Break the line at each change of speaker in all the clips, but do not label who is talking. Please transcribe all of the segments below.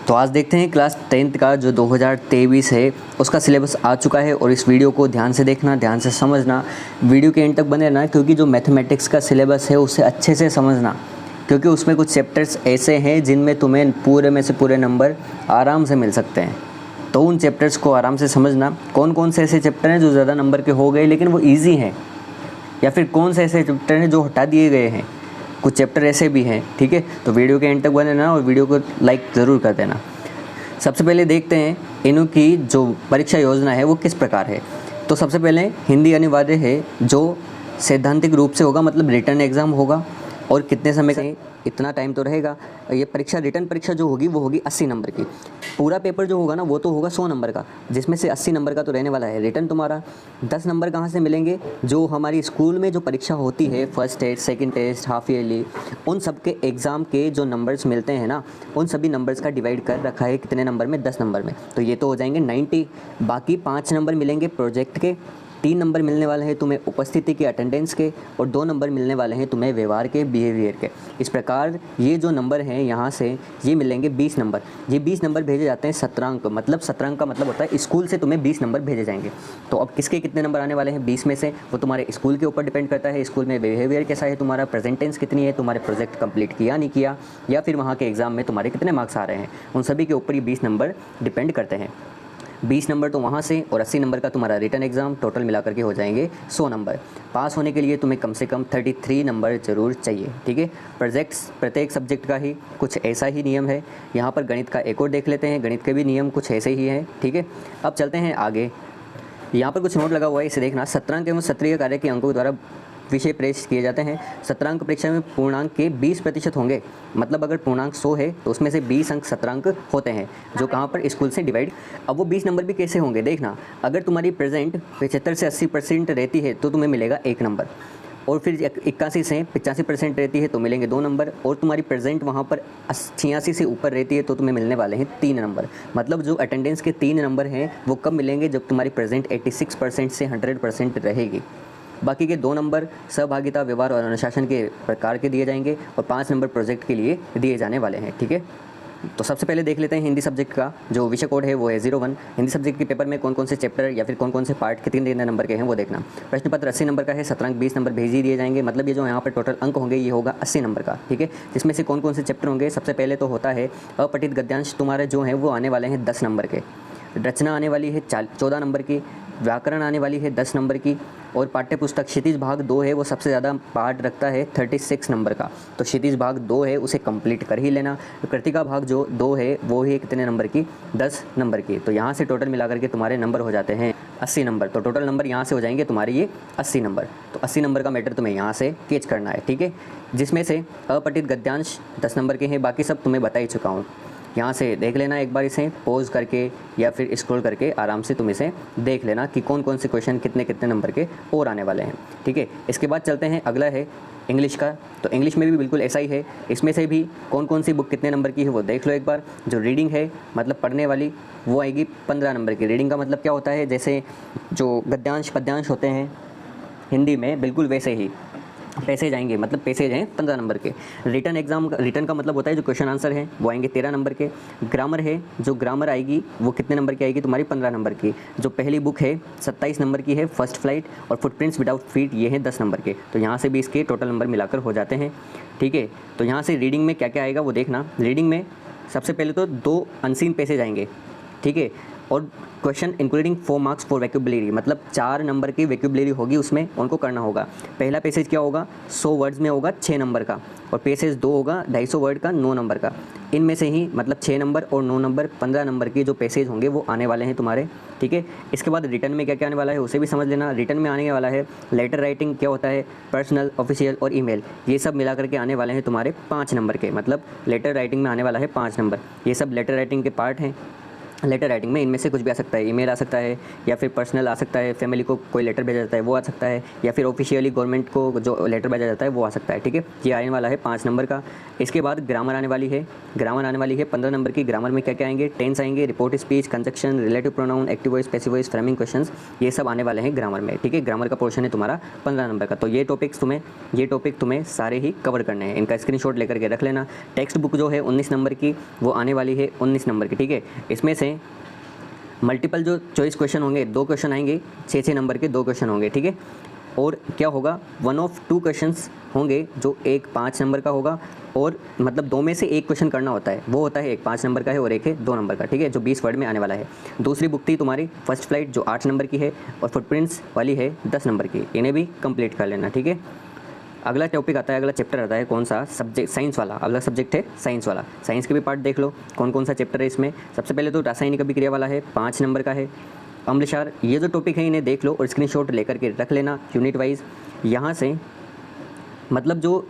तो आज देखते हैं क्लास 10th का जो 2023 है उसका सिलेबस आ चुका है और इस वीडियो को ध्यान से देखना, ध्यान से समझना, वीडियो के एंड तक बने रहना, क्योंकि जो मैथमेटिक्स का सिलेबस है उसे अच्छे से समझना, क्योंकि उसमें कुछ चैप्टर्स ऐसे हैं जिनमें तुम्हें पूरे में से पूरे नंबर आराम से मिल सकते हैं। तो उन चैप्टर्स को आराम से समझना, कौन कौन से ऐसे चैप्टर हैं जो ज़्यादा नंबर के हो गए लेकिन वो ईजी हैं, या फिर कौन से ऐसे चैप्टर हैं जो हटा दिए गए हैं। कुछ चैप्टर ऐसे भी हैं, ठीक है। तो वीडियो के एंड तक बने रहना और वीडियो को लाइक ज़रूर कर देना। सबसे पहले देखते हैं इनों की जो परीक्षा योजना है वो किस प्रकार है। तो सबसे पहले हिंदी अनिवार्य है, जो सैद्धांतिक रूप से होगा, मतलब रिटर्न एग्ज़ाम होगा। और कितने समय का, इतना टाइम तो रहेगा। ये परीक्षा, रिटर्न परीक्षा जो होगी वो होगी 80 नंबर की। पूरा पेपर जो होगा ना वो तो होगा 100 नंबर का, जिसमें से 80 नंबर का तो रहने वाला है रिटर्न तुम्हारा। 10 नंबर कहाँ से मिलेंगे, जो हमारी स्कूल में जो परीक्षा होती है, first test, second test, half yearly, उन सब के एग्ज़ाम के जो नंबर्स मिलते हैं ना, उन सभी नंबर्स का डिवाइड कर रखा है कितने नंबर में, 10 नंबर में। तो ये तो हो जाएंगे 90। बाकी 5 नंबर मिलेंगे प्रोजेक्ट के, 3 नंबर मिलने वाले हैं तुम्हें उपस्थिति के, अटेंडेंस के, और 2 नंबर मिलने वाले हैं तुम्हें व्यवहार के, बिहेवियर के। इस प्रकार ये जो नंबर हैं यहाँ से ये मिलेंगे 20 नंबर। ये 20 नंबर भेजे जाते हैं सत्रांक, मतलब सत्रांक का मतलब होता है स्कूल से तुम्हें 20 नंबर भेजे जाएंगे। तो अब किसके कितने नंबर आने वाले हैं 20 में से, वो तुम्हारे स्कूल के ऊपर डिपेंड करता है। स्कूल में बिहेवियर कैसा है तुम्हारा, प्रेजेंटेंस कितनी है, तुम्हारे प्रोजेक्ट कंप्लीट किया नहीं किया, या फिर वहाँ के एग्ज़ाम में तुम्हारे कितने मार्क्स आ रहे हैं, उन सभी के ऊपर ये 20 नंबर डिपेंड करते हैं। 20 नंबर तो वहाँ से, और 80 नंबर का तुम्हारा रिटर्न एग्ज़ाम, टोटल मिला करके हो जाएंगे 100 नंबर। पास होने के लिए तुम्हें कम से कम 33 नंबर ज़रूर चाहिए, ठीक है। प्रोजेक्ट्स प्रत्येक सब्जेक्ट का ही कुछ ऐसा ही नियम है। यहाँ पर गणित का एक और देख लेते हैं, गणित के भी नियम कुछ ऐसे ही हैं, ठीक है। अब चलते हैं आगे। यहाँ पर कुछ नोट लगा हुआ है, इसे देखना। सत्रांक एवं सत्रीय कार्य के अंकों द्वारा विषय प्रेषित किए जाते हैं। सत्रांक परीक्षा में पूर्णांक के 20% होंगे, मतलब अगर पूर्णांक 100 है तो उसमें से 20 अंक सत्रांक होते हैं, जो कहाँ पर स्कूल से डिवाइड। अब वो 20 नंबर भी कैसे होंगे देखना। अगर तुम्हारी प्रेजेंट 75 से 80% रहती है तो तुम्हें मिलेगा 1 नंबर, और फिर 81 से 85% रहती है तो मिलेंगे 2 नंबर, और तुम्हारी प्रेजेंट वहाँ पर 86 से ऊपर रहती है तो तुम्हें मिलने वाले हैं 3 नंबर। मतलब जो अटेंडेंस के 3 नंबर हैं वो कब मिलेंगे, जब तुम्हारी प्रेजेंट 86% से 100% रहेगी। बाकी के 2 नंबर सहभागिता, व्यवहार और अनुशासन के प्रकार के दिए जाएंगे, और 5 नंबर प्रोजेक्ट के लिए दिए जाने वाले हैं, ठीक है। तो सबसे पहले देख लेते हैं हिंदी सब्जेक्ट का जो विषय कोड है वो है 01। हिंदी सब्जेक्ट के पेपर में कौन कौन से चैप्टर या फिर कौन कौन से पार्ट कितने नंबर के हैं वो देखना। प्रश्न पत्र 80 नंबर का है, सत्रांक 20 नंबर भेज ही दिए जाएंगे, मतलब ये जो यहाँ पर टोटल अंक होंगे ये होगा 80 नंबर का, ठीक है। जिसमें से कौन कौन से चैप्टर होंगे, सबसे पहले तो होता है अपठित गद्यांश, तुम्हारे जो हैं वो आने वाले हैं 10 नंबर के। रचना आने वाली है 14 नंबर की। व्याकरण आने वाली है 10 नंबर की। और पाठ्य पुस्तक क्षितिज भाग 2 है, वो सबसे ज़्यादा पार्ट रखता है 36 नंबर का, तो क्षितिज भाग 2 है उसे कंप्लीट कर ही लेना। कृतिका भाग जो 2 है वो ही कितने नंबर की, 10 नंबर की। तो यहाँ से टोटल मिला करके तुम्हारे नंबर हो जाते हैं 80 नंबर। तो टोटल नंबर यहाँ से हो जाएंगे तुम्हारे ये 80 नंबर। तो 80 नंबर का मैटर तुम्हें यहाँ से कैच करना है, ठीक है। जिसमें से अपठित गद्यांश 10 नंबर के हैं, बाकी सब तुम्हें बता ही चुका हूँ। यहाँ से देख लेना एक बार, इसे पॉज करके या फिर स्क्रॉल करके आराम से तुम इसे देख लेना कि कौन कौन से क्वेश्चन कितने कितने नंबर के और आने वाले हैं, ठीक है। इसके बाद चलते हैं, अगला है इंग्लिश का। तो इंग्लिश में भी बिल्कुल ऐसा ही है, इसमें से भी कौन कौन सी बुक कितने नंबर की है वो देख लो एक बार। जो रीडिंग है, मतलब पढ़ने वाली, वो आएगी 15 नंबर की। रीडिंग का मतलब क्या होता है, जैसे जो गद्यांश पद्यांश होते हैं हिंदी में, बिल्कुल वैसे ही पैसेज आएंगे, मतलब पैसेज हैं 15 नंबर के। रिटर्न एग्जाम, रिटर्न का मतलब होता है जो क्वेश्चन आंसर है वो आएंगे 13 नंबर के। ग्रामर है, जो ग्रामर आएगी वो कितने नंबर की आएगी, तुम्हारी 15 नंबर की। जो पहली बुक है 27 नंबर की है, फर्स्ट फ्लाइट, और फुटप्रिंट्स विदाउट फीट, ये हैं 10 नंबर के। तो यहाँ से भी इसके टोटल नंबर मिलाकर हो जाते हैं, ठीक है। तो यहाँ से रीडिंग में क्या क्या आएगा वो देखना। रीडिंग में सबसे पहले तो 2 अनसीन पैसेज आएंगे, ठीक है। और क्वेश्चन इंक्लूडिंग 4 मार्क्स फॉर वैक्यूबुलरी, मतलब 4 नंबर की वैक्यूबुलरी होगी, उसमें उनको करना होगा। पहला पैसेज क्या होगा, 100 वर्ड्स में होगा 6 नंबर का, और पैसेज 2 होगा 250 वर्ड का 9 नंबर का। इनमें से ही मतलब 6 नंबर और 9 नंबर 15 नंबर के जो पैसेज होंगे वो आने वाले हैं तुम्हारे, ठीक है। इसके बाद रिटर्न में क्या क्या आने वाला है उसे भी समझ लेना। रिटर्न में आने वाला है लेटर राइटिंग, क्या होता है, पर्सनल, ऑफिशियल और ईमेल, ये सब मिला करके आने वाले हैं तुम्हारे 5 नंबर के, मतलब लेटर राइटिंग में आने वाला है 5 नंबर। ये सब लेटर राइटिंग के पार्ट हैं। लेटर राइटिंग में इनमें से कुछ भी आ सकता है, ईमेल आ सकता है, या फिर पर्सनल आ सकता है, फैमिली को कोई लेटर भेजा जाता है वो आ सकता है, या फिर ऑफिशियली गवर्नमेंट को जो लेटर भेजा जाता है वो आ सकता है। ठीक है, ये आने वाला है 5 नंबर का। इसके बाद ग्रामर आने वाली है, ग्रामर आने वाली है 15 नंबर की। ग्रामर में क्या क्या आएंगे, टेंस आएंगे, report speech, conjunction, relative pronoun, active voice, passive voice, framing questions, ये सब आने वाले हैं ग्रामर में। ठीक है, ग्रामर का पोर्शन है तुम्हारा 15 नंबर का। तो ये टॉपिक तुम्हें सारे ही कवर करने हैं, इनका स्क्रीनशॉट लेकर के रख लेना। टेक्स्ट बुक जो है 19 नंबर की वो आने वाली है 19 नंबर की। ठीक है, इसमें से मल्टीपल जो चॉइस क्वेश्चन होंगे 2 क्वेश्चन आएंगे, 6 नंबर के 2 क्वेश्चन होंगे। ठीक है, और क्या होगा, 1 of 2 क्वेश्चंस होंगे, जो एक 5 नंबर का होगा, और मतलब 2 में से एक क्वेश्चन करना होता है, वो होता है एक 5 नंबर का है और एक है 2 नंबर का। ठीक है, जो 20 वर्ड में आने वाला है। दूसरी बुक थी तुम्हारी फर्स्ट फ्लाइट जो 8 नंबर की है, और फुटप्रिंट्स वाली है 10 नंबर की, इन्हें भी कंप्लीट कर लेना। ठीक है, अगला टॉपिक आता है, अगला चैप्टर आता है कौन सा, सब्जेक्ट साइंस वाला। अगला सब्जेक्ट है साइंस वाला। साइंस के भी पार्ट देख लो कौन कौन सा चैप्टर है इसमें। सबसे पहले तो रासायनिक अभिक्रिया वाला है, 5 नंबर का है। अम्लक्षार, ये जो टॉपिक है इन्हें देख लो और स्क्रीनशॉट लेकर के रख लेना यूनिट वाइज। यहाँ से मतलब जो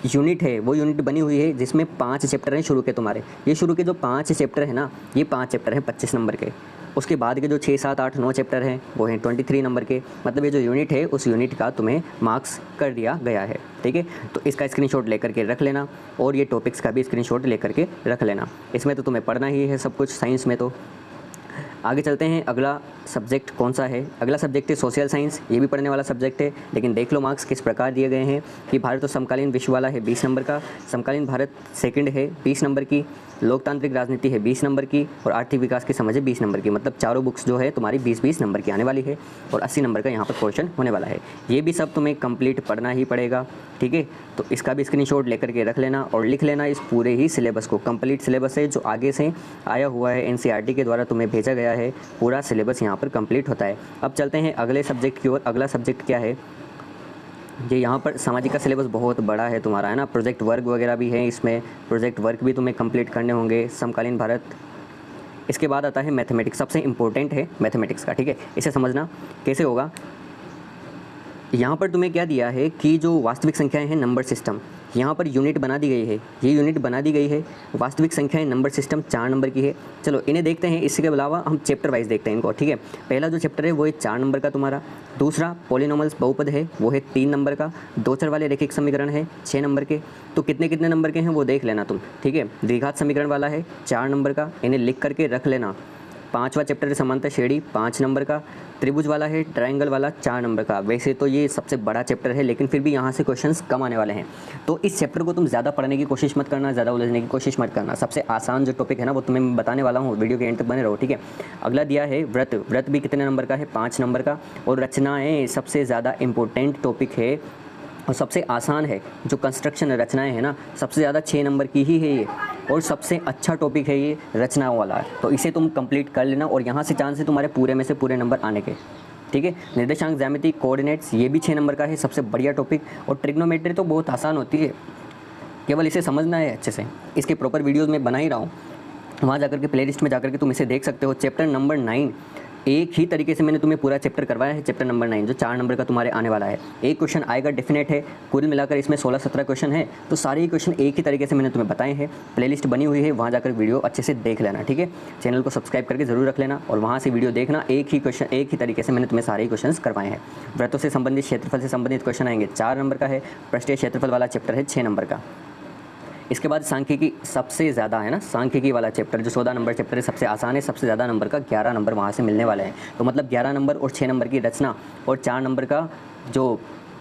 यूनिट है वो यूनिट बनी हुई है जिसमें 5 चैप्टर हैं शुरू के तुम्हारे। ये शुरू के जो 5 चैप्टर है ना, ये 5 चैप्टर हैं 25 नंबर के। उसके बाद के जो 6, 7, 8, 9 चैप्टर हैं वो हैं 23 नंबर के। मतलब ये जो यूनिट है उस यूनिट का तुम्हें मार्क्स कर दिया गया है। ठीक है, तो इसका स्क्रीनशॉट लेकर के रख लेना, और ये टॉपिक्स का भी स्क्रीनशॉट लेकर के रख लेना। इसमें तो तुम्हें पढ़ना ही है सब कुछ साइंस में। तो आगे चलते हैं, अगला सब्जेक्ट कौन सा है। अगला सब्जेक्ट है सोशल साइंस। ये भी पढ़ने वाला सब्जेक्ट है, लेकिन देख लो मार्क्स किस प्रकार दिए गए हैं कि भारत और समकालीन विश्व वाला है 20 नंबर का, समकालीन भारत सेकंड है 20 नंबर की, लोकतांत्रिक राजनीति है 20 नंबर की, और आर्थिक विकास की समझ है 20 नंबर की। मतलब चारों बुक्स जो है तुम्हारी 20-20 नंबर की आने वाली है, और 80 नंबर का यहाँ पर पोर्शन होने वाला है। ये भी सब तुम्हें कंप्लीट पढ़ना ही पड़ेगा। ठीक है, तो इसका भी स्क्रीनशॉट लेकर के रख लेना और लिख लेना इस पूरे ही सिलेबस को। कंप्लीट सिलेबस है जो आगे से आया हुआ है, एनसीईआरटी के द्वारा तुम्हें भेजा गया है, पूरा सिलेबस यहाँ पर कंप्लीट होता है। अब चलते हैं अगले सब्जेक्ट की ओर। अगला सब्जेक्ट क्या है, ये यहाँ पर सामाजिक का सिलेबस बहुत बड़ा है तुम्हारा, है ना। प्रोजेक्ट वर्क वगैरह भी है इसमें, प्रोजेक्ट वर्क भी तुम्हें कंप्लीट करने होंगे। समकालीन भारत, इसके बाद आता है मैथमेटिक्स। सबसे इंपॉर्टेंट है मैथमेटिक्स का। ठीक है, इसे समझना कैसे होगा। यहाँ पर तुम्हें क्या दिया है कि जो वास्तविक संख्याएं हैं नंबर सिस्टम, यहाँ पर यूनिट बना दी गई है, ये यूनिट बना दी गई है। वास्तविक संख्याएं नंबर सिस्टम 4 नंबर की है। चलो इन्हें देखते हैं, इसके अलावा हम चैप्टर वाइज देखते हैं इनको। ठीक है, पहला जो चैप्टर है वो है 4 नंबर का तुम्हारा। दूसरा पॉलिनोमल्स बहुपद है वो है 3 नंबर का। दो चर वाले रैखिक समीकरण है 6 नंबर के। तो कितने कितने नंबर के हैं वो देख लेना तुम। ठीक है, द्विघात समीकरण वाला है 4 नंबर का, इन्हें लिख करके रख लेना। 5वां चैप्टर है समांतर श्रेणी 5 नंबर का। त्रिभुज वाला है, ट्रायंगल वाला 4 नंबर का। वैसे तो ये सबसे बड़ा चैप्टर है, लेकिन फिर भी यहाँ से क्वेश्चंस कम आने वाले हैं। तो इस चैप्टर को तुम ज़्यादा पढ़ने की कोशिश मत करना, ज़्यादा उलझने की कोशिश मत करना। सबसे आसान जो टॉपिक है ना वो तुम्हें मैं बताने वाला हूँ, वीडियो के एंड तक बने रहो। ठीक है, अगला दिया है व्रत। व्रत भी कितने नंबर का है, 5 नंबर का। और रचनाएँ सबसे ज़्यादा इंपॉर्टेंट टॉपिक है और सबसे आसान है। जो कंस्ट्रक्शन रचनाएं हैं ना, सबसे ज़्यादा 6 नंबर की ही है ये, और सबसे अच्छा टॉपिक है ये रचनाओं वाला। तो इसे तुम कंप्लीट कर लेना, और यहाँ से चांस है तुम्हारे पूरे में से पूरे नंबर आने के। ठीक है, निर्देशांक ज्यामिति कोऑर्डिनेट्स ये भी 6 नंबर का है, सबसे बढ़िया टॉपिक। और ट्रिग्नोमेट्री तो बहुत आसान होती है, केवल इसे समझना है अच्छे से। इसके प्रॉपर वीडियोज़ मैं बना ही रहा हूँ, वहाँ जाकर के प्ले लिस्ट में जाकर के तुम इसे देख सकते हो। चैप्टर नंबर 9 एक ही तरीके से मैंने तुम्हें पूरा चैप्टर करवाया है। चैप्टर नंबर 9 जो 4 नंबर का तुम्हारे आने वाला है, एक क्वेश्चन आएगा डेफिनेट है। कुल मिलाकर इसमें 16-17 क्वेश्चन है, तो सारे ही क्वेश्चन एक ही तरीके से मैंने तुम्हें बताए हैं। प्लेलिस्ट बनी हुई है, वहाँ जाकर वीडियो अच्छे से देख लेना। ठीक है, चैनल को सब्सक्राइब करके जरूर रख लेना और वहाँ से वीडियो देखना। एक ही तरीके से मैंने तुम्हें सारे ही क्वेश्चन करवाए हैं। व्रतों से संबंधित, क्षेत्रफल से संबंधित क्वेश्चन आएंगे 4 नंबर का है। पृष्ठीय क्षेत्रफल वाला चैप्टर है 6 नंबर का। इसके बाद सांख्यिकी सबसे ज़्यादा है ना, सांख्यिकी वाला चैप्टर जो 14 नंबर चैप्टर है, सबसे आसान है। सबसे ज़्यादा नंबर का 11 नंबर वहाँ से मिलने वाले हैं। तो मतलब 11 नंबर और 6 नंबर की रचना, और 4 नंबर का जो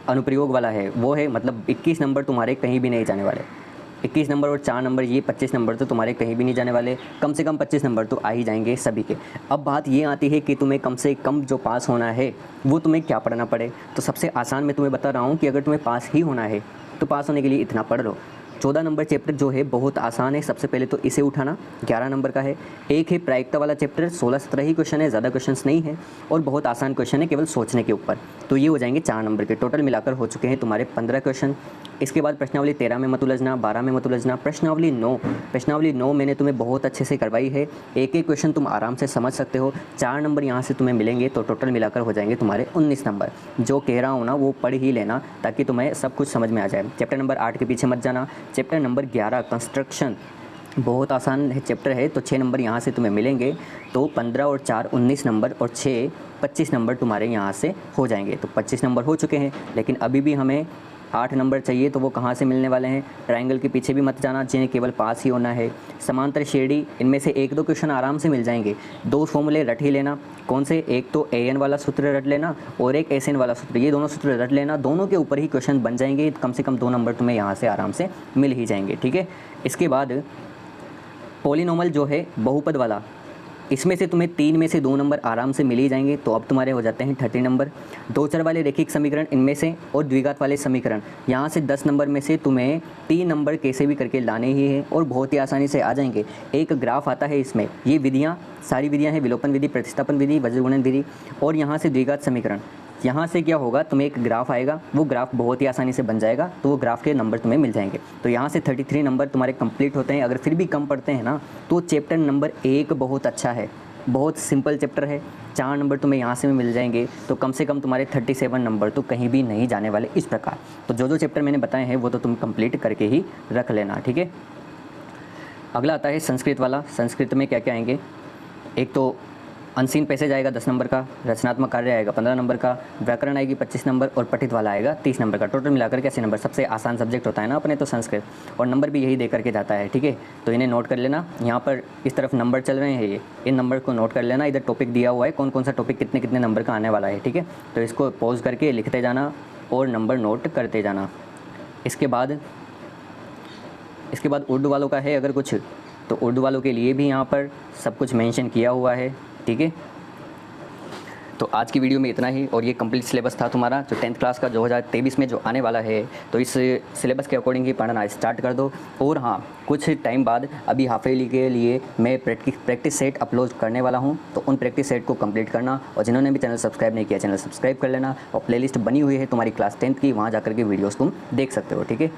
अनुप्रयोग वाला है वो है, मतलब 21 नंबर तुम्हारे कहीं भी नहीं जाने वाले। 21 नंबर और 4 नंबर, ये 25 नंबर तो तुम्हारे कहीं भी नहीं जाने वाले। कम से कम 25 नंबर तो आ ही जाएंगे सभी के। अब बात ये आती है कि तुम्हें कम से कम जो पास होना है वो तुम्हें क्या पढ़ना पड़े। तो सबसे आसान मैं तुम्हें बता रहा हूँ कि अगर तुम्हें पास ही होना है तो पास होने के लिए इतना पढ़ लो। 14 नंबर चैप्टर जो है बहुत आसान है। सबसे पहले तो इसे उठाना, 11 नंबर का है। एक है प्रायिकता वाला चैप्टर, 16-17 ही क्वेश्चन है, ज़्यादा क्वेश्चंस नहीं है, और बहुत आसान क्वेश्चन है केवल सोचने के ऊपर। तो ये हो जाएंगे 4 नंबर के। टोटल मिलाकर हो चुके हैं तुम्हारे 15 क्वेश्चन। इसके बाद प्रश्नावली 13 में मत उलझना, 12 में मत उलझना। प्रश्नावली 9 मैंने तुम्हें बहुत अच्छे से करवाई है। एक एक क्वेश्चन तुम आराम से समझ सकते हो। 4 नंबर यहाँ से तुम्हें मिलेंगे, तो टोटल मिलाकर हो जाएंगे तुम्हारे 19 नंबर। जो कह रहा हूँ ना वो पढ़ ही लेना, ताकि तुम्हें सब कुछ समझ में आ जाए। चैप्टर नंबर 8 के पीछे मत जाना। चैप्टर नंबर 11 कंस्ट्रक्शन, बहुत आसान है चैप्टर है, तो 6 नंबर यहाँ से तुम्हें मिलेंगे। तो 15 और 4 19 नंबर और 6 25 नंबर तुम्हारे यहाँ से हो जाएंगे। तो 25 नंबर हो चुके हैं, लेकिन अभी भी हमें 8 नंबर चाहिए। तो वो कहाँ से मिलने वाले हैं? ट्रायंगल के पीछे भी मत जाना, जिन्हें केवल पास ही होना है। समांतर श्रेणी, इनमें से 1-2 क्वेश्चन आराम से मिल जाएंगे। 2 फॉर्मूले रट ही लेना। कौन से? एक तो an वाला सूत्र रट लेना और एक sn वाला सूत्र, ये दोनों सूत्र रट लेना। दोनों के ऊपर ही क्वेश्चन बन जाएंगे, कम से कम 2 नंबर तुम्हें यहाँ से आराम से मिल ही जाएंगे, ठीक है। इसके बाद पॉलिनोमल जो है बहुपद वाला, इसमें से तुम्हें 3 में से 2 नंबर आराम से मिल ही जाएंगे। तो अब तुम्हारे हो जाते हैं 30 नंबर। 2 चर वाले रैखिक समीकरण इनमें से और द्विघात वाले समीकरण, यहाँ से 10 नंबर में से तुम्हें 3 नंबर कैसे भी करके लाने ही हैं और बहुत ही आसानी से आ जाएंगे। एक ग्राफ आता है इसमें, ये विधियाँ सारी विधियाँ हैं, विलोपन विधि, प्रतिस्थापन विधि, वज्रगुणन विधि और यहाँ से द्विघात समीकरण। यहाँ से क्या होगा, तुम्हें एक ग्राफ आएगा, वो ग्राफ बहुत ही आसानी से बन जाएगा, तो वो ग्राफ के नंबर तुम्हें मिल जाएंगे। तो यहाँ से 33 नंबर तुम्हारे कंप्लीट होते हैं। अगर फिर भी कम पड़ते हैं ना, तो चैप्टर नंबर 1 बहुत अच्छा है, बहुत सिंपल चैप्टर है। 4 नंबर तुम्हें यहाँ से भी मिल जाएंगे, तो कम से कम तुम्हारे 37 नंबर तो कहीं भी नहीं जाने वाले इस प्रकार। तो जो चैप्टर मैंने बताए हैं वो तो तुम कंप्लीट करके ही रख लेना, ठीक है। अगला आता है संस्कृत वाला। संस्कृत में क्या क्या आएंगे? एक तो अनसीन पैसेज आएगा 10 नंबर का, रचनात्मक कार्य आएगा 15 नंबर का, व्याकरण आएगी 25 नंबर और पठित वाला आएगा 30 नंबर का। टोटल मिलाकर के 80 नंबर। सबसे आसान सब्जेक्ट होता है ना अपने तो संस्कृत, और नंबर भी यही दे करके जाता है, ठीक है। तो इन्हें नोट कर लेना। यहाँ पर इस तरफ नंबर चल रहे हैं, ये इन नंबर को नोट कर लेना। इधर टॉपिक दिया हुआ है, कौन कौन सा टॉपिक कितने कितने नंबर का आने वाला है, ठीक है। तो इसको पॉज करके लिखते जाना और नंबर नोट करते जाना। इसके बाद उर्दू वालों का है अगर कुछ, तो उर्दू वालों के लिए भी यहाँ पर सब कुछ मेंशन किया हुआ है, ठीक है। तो आज की वीडियो में इतना ही, और ये कंप्लीट सिलेबस था तुम्हारा जो 10th क्लास का 2023 में जो आने वाला है। तो इस सिलेबस के अकॉर्डिंग ही पढ़ना स्टार्ट कर दो। और हाँ, कुछ टाइम बाद अभी हाफ ईयरली के लिए मैं प्रैक्टिस सेट अपलोड करने वाला हूँ, तो उन प्रैक्टिस सेट को कंप्लीट करना। और जिन्होंने भी चैनल सब्सक्राइब नहीं किया, चैनल सब्सक्राइब कर लेना। और प्लेलिस्ट बनी हुई है तुम्हारी क्लास 10th की, वहाँ जाकर के वीडियोज़ तुम देख सकते हो, ठीक है।